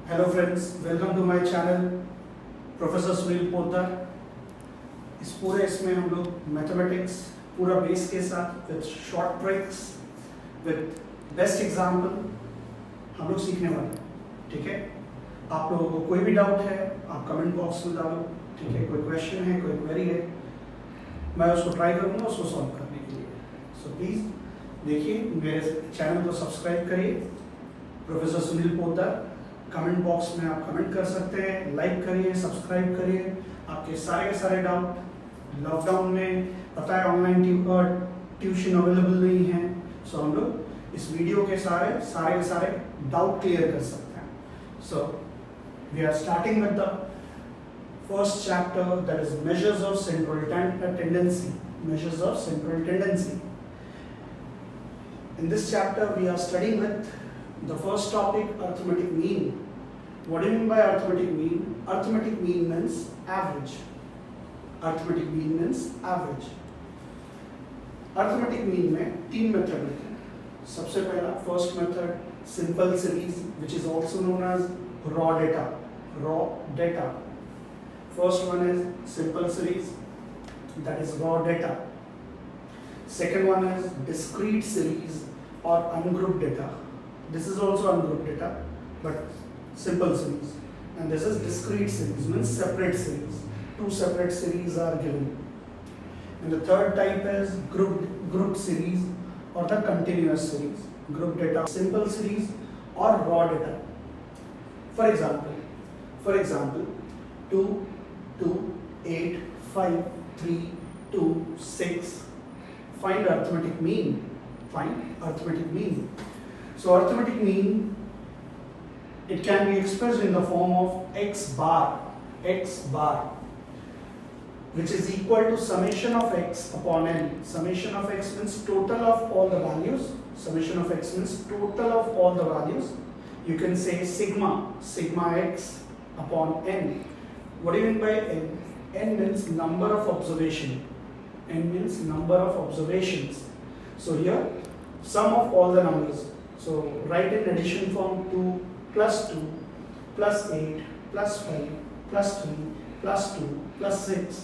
Hello friends, welcome to my channel professor Sunil Poddar. इसमें हम लोग मैथमेटिक्स पूरा बेस के साथ with short tricks with best example हम लोग सीखने वाले हैं। ठीक है, आप लोगों को कोई भी डाउट है आप कमेंट बॉक्स में डालो। ठीक है, कोई क्वेश्चन है, कोई क्वेरी है, मैं उसको ट्राई करूँगा उसको सॉल्व करने के लिए। सो प्लीज़ देखिए, मेरे चैनल को सब्सक्राइब करिए professor Sunil Poddar. Comment box में आप कमेंट कर सकते हैं, लाइक करिए, सब्सक्राइब करिए। आपके सारे के सारे डाउट लॉकडाउन में पता है ऑनलाइन ट्यूशन अवेलेबल नहीं है, सो हम लोग इस वीडियो के सारे डाउट क्लियर कर सकते हैं। So we are starting with the first chapter, that is measures of central tendency. Measures of central tendency. In this chapter we are studying with the first topic, arithmetic mean. What do you mean by arithmetic mean? Arithmetic mean means average. Arithmetic mean means average. Arithmetic mean में तीन method होते हैं। सबसे पहला first method simple series, which is also known as raw data. Raw data. First one is simple series, that is raw data. Second one is discrete series or ungrouped data. This is also ungrouped data, but simple series. And this is discrete series, means separate series. Two separate series are given. And the third type is grouped series or the continuous series. Grouped data, simple series or raw data. For example, 2, 2, 8, 5, 3, 2, 6. Find arithmetic mean. Find arithmetic mean. So arithmetic mean, it can be expressed in the form of x bar, which is equal to summation of x upon n. Summation of x means total of all the values. Summation of x means total of all the values. You can say sigma x upon n. What do you mean by n? N means number of observation. N means number of observations. So here sum of all the numbers. So write in addition form 2 plus 2 plus 8 plus 5 plus 3 plus 2 plus 6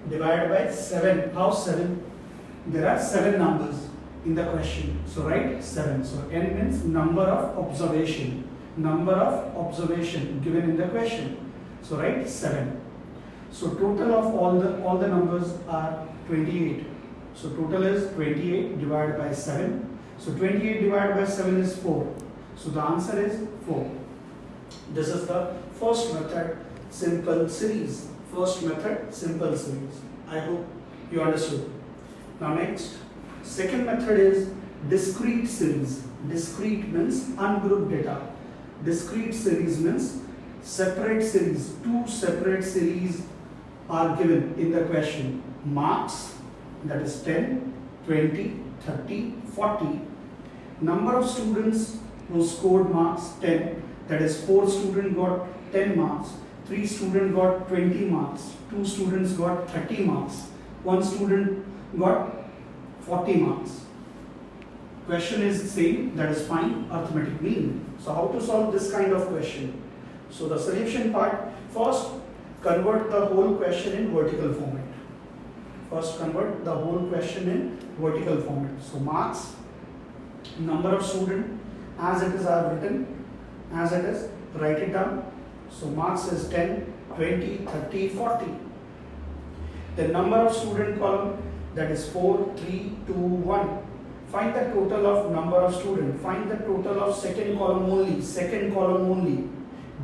divided by 7. How 7? There are 7 numbers in the question. So write 7. So n means number of observation. Number of observation given in the question. So write 7. So total of all the numbers are 28. So total is 28 divided by 7. So 28 divided by 7 is 4. So the answer is 4. This is the first method, simple series. First method, simple series. I hope you understood. Now next, second method is discrete series. Discrete means ungrouped data. Discrete series means separate series. Two separate series are given in the question. Marks, that is 10, 20, 30, 40. Number of students who scored marks 10, that is 4 students got 10 marks, 3 students got 20 marks, 2 students got 30 marks, 1 student got 40 marks. Question is same, that is find arithmetic mean. So how to solve this kind of question? So the solution part, first convert the whole question in vertical format. First convert the whole question in vertical format. So marks, number of student as it is I have written, as it is, write it down. So marks is 10, 20, 30, 40. The number of student column, that is 4, 3, 2, 1. Find the total of number of student. Find the total of second column only. Second column only.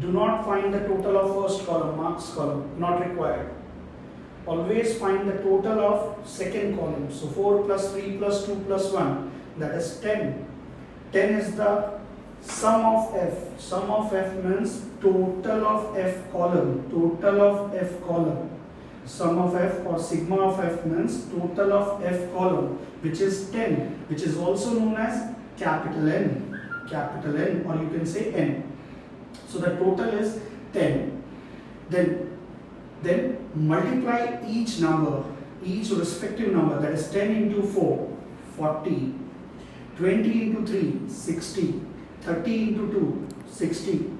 Do not find the total of first column, marks column, not required. Always find the total of second column. So 4 plus 3 plus 2 plus 1, that is 10. 10 is the sum of f. Sum of f means total of f column. Total of f column. Sum of f or sigma of f means total of f column, which is 10, which is also known as capital N. Capital N, or you can say n. So the total is 10. Then multiply each number, each respective number, that is 10 into 4, 40, 20 into 3, 60, 30 into 2, 60,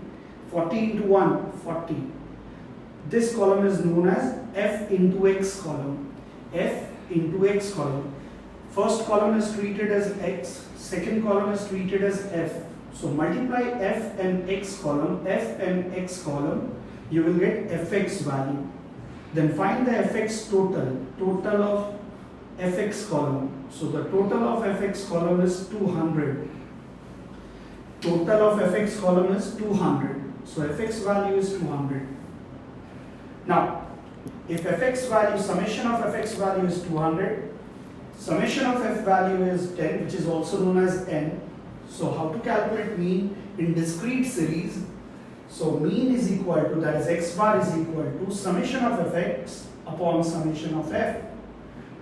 40 into 1, 40. This column is known as f into x column. F into x column. First column is treated as x, second column is treated as f. So multiply f and x column, you will get fx value. Then find the fx total of fx column. So the total of fx column is 200. Total of fx column is 200. So fx value is 200. Now, if fx value, summation of fx value is 200, summation of f value is 10, which is also known as n. So how to calculate mean in discrete series? So mean is equal to, that is x bar is equal to summation of fx upon summation of f.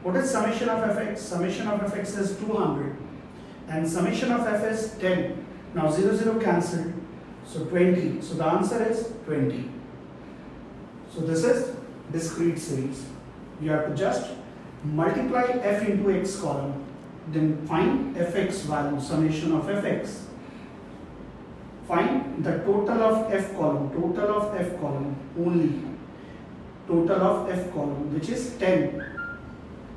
What is summation of fx? Summation of fx is 200 and summation of f is 10. Now 0, 0 cancelled, so 20. So the answer is 20. So this is discrete series. You have to just multiply f into x column, then find fx value, summation of fx. Find the total of f column, only total of f column, which is 10.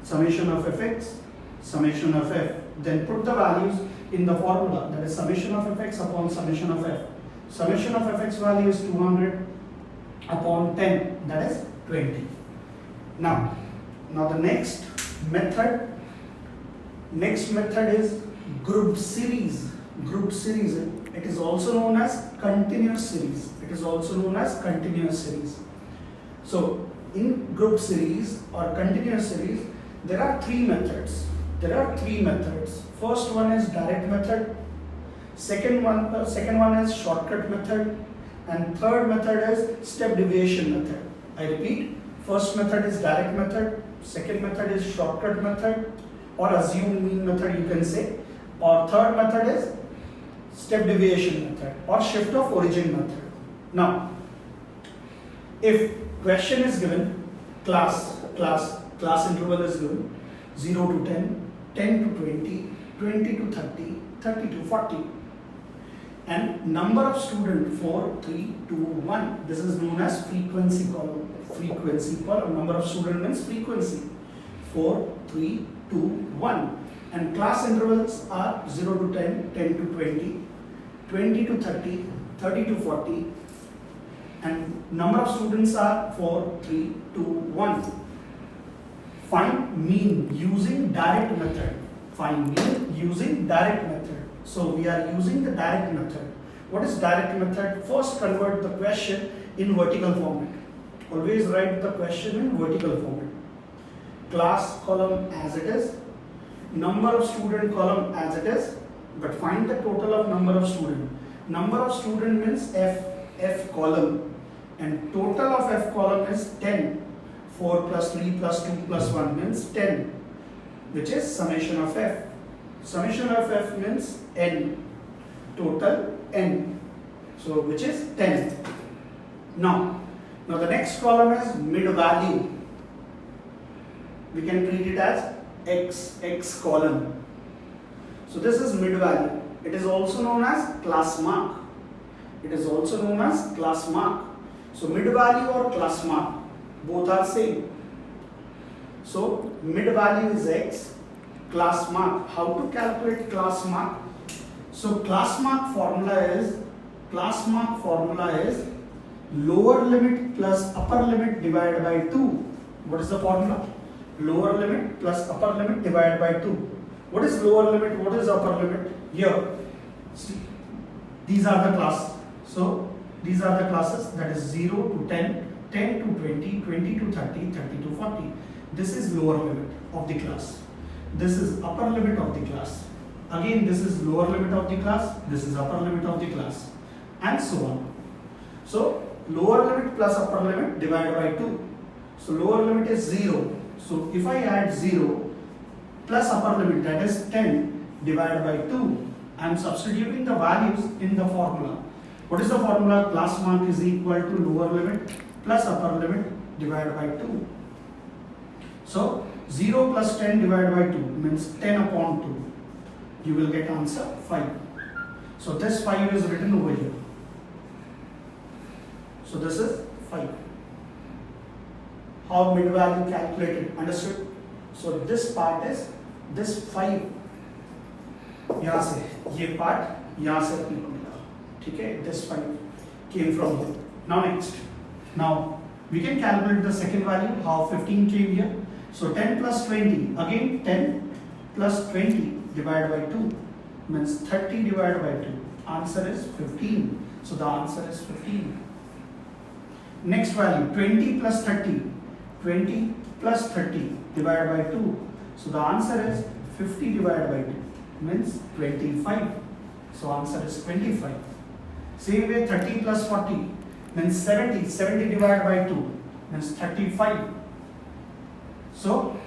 Summation of fx, summation of f. Then put the values in the formula, that is summation of fx upon summation of f. Summation of fx value is 200 upon 10, that is 20. Now the next method is grouped series. It is also known as continuous series. So in group series or continuous series, there are three methods. First one is direct method. Second one is shortcut method, and third method is step deviation method. I repeat, first method is direct method, second method is shortcut method or assumed mean method you can say, or third method is step deviation method or shift of origin method. Now, if question is given, class interval is given 0 to 10, 10 to 20, 20 to 30, 30 to 40, and number of student 4, 3, 2, 1. This is known as frequency column. Number of student means frequency. 4, 3, 2, 1. And class intervals are 0 to 10, 10 to 20, 20 to 30, 30 to 40. And number of students are 4, 3, 2, 1. Find mean using direct method. So we are using the direct method. What is direct method? First convert the question in vertical format. Always write the question in vertical format. Class column as it is, number of student column as it is, but find the total of number of student. Number of student means f column, and total of f column is 10. 4 plus 3 plus 2 plus 1 means 10, which is summation of f. Summation of f means n, total n, so which is 10. Now the next column is mid value. We can treat it as x column. So this is mid value. It is also known as class mark. So mid value or class mark, both are same. So mid value is x, class mark. How to calculate class mark? So class mark formula is lower limit plus upper limit divided by 2. What is the formula? Lower limit plus upper limit divided by 2. What is lower limit? What is upper limit? Here, see, these are the classes. So these are the classes, that is 0 to 10, 10 to 20, 20 to 30, 30 to 40. This is lower limit of the class. This is upper limit of the class. Again, this is lower limit of the class. This is upper limit of the class, and so on. So lower limit plus upper limit divided by 2. So lower limit is 0. So if I add 0 plus upper limit, that is 10 divided by 2, I am substituting the values in the formula. What is the formula? Class mark is equal to lower limit plus upper limit divided by 2. So 0 plus 10 divided by 2 means 10 upon 2. You will get answer 5. So this 5 is written over here. So this is 5. How mid value calculated? Understood? So this part is this 5. यहाँ से ये part यहाँ से अपने को मिला, ठीक है? This 5 came from here. Now next. Now we can calculate the second value. How 15 came here? So 10 plus 20. Again 10 plus 20 divided by 2 means 30 divided by 2. Answer is 15. So the answer is 15. Next value 20 plus 30. 20 plus 30 divided by 2. So the answer is 50 divided by 2 means 25. So answer is 25. Same way 30 plus 40 means 70. 70 divided by 2 means 35. So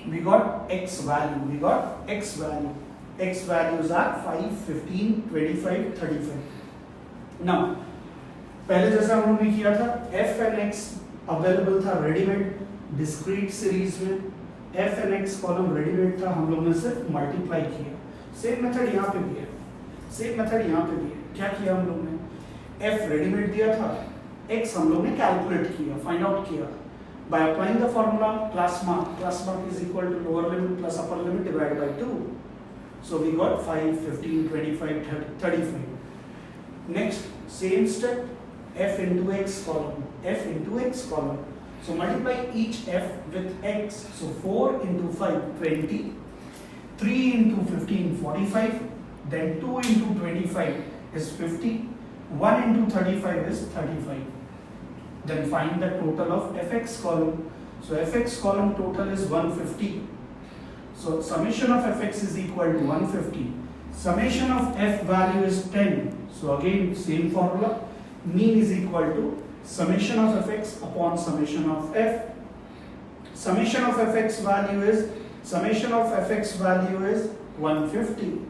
we got x value. We got x value. X values are 5, 15, 25, 35. Now पहले जैसा हम लोगों ने किया था f and x available था readymade discrete series में. f and x column readymade था, हम लोगों ने सिर्फ मल्टीप्लाई किया. सेम मेथड यहाँ पे भी है, सेम मेथड यहाँ पे भी है. क्या किया हम लोगों ने? f रेडीमेड दिया था, x हम लोग ने कैलकुलेट किया, फाइंड आउट किया by applying the formula class mark is equal to lower limit plus upper limit divided by 2. So we got 5, 15, 25, 30, 35. Next, same step, f into x column, f into x column. So multiply each f with x. So 4 into 5, 20. 3 into 15, 45. Then 2 into 25 is 50. 1 into 35 is 35. Then find the total of fx column. So fx column total is 150. So summation of fx is equal to 150. Summation of f value is 10. So again same formula. Mean is equal to summation of fx upon summation of f. Summation of fx value is 150.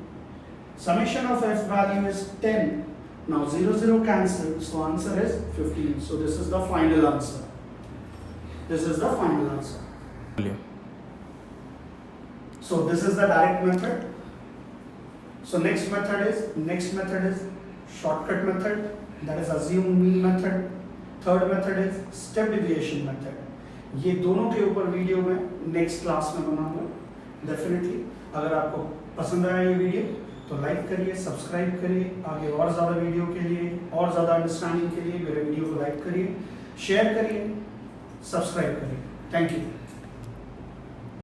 Summation of f value is 10. Now 0, 0 cancelled, so answer is 15. So this is the final answer. This is the final answer. So this is the direct method. So next method is shortcut method, that is assume mean method. Third method is step deviation method. ये दोनों के ऊपर video में next class में बनाऊंगा definitely. अगर आपको पसंद आया ये वीडियो तो लाइक करिए, सब्सक्राइब करिए. आगे और ज़्यादा वीडियो के लिए, और ज़्यादा अंडरस्टैंडिंग के लिए मेरे वीडियो को लाइक करिए, शेयर करिए, सब्सक्राइब करिए. Thank you.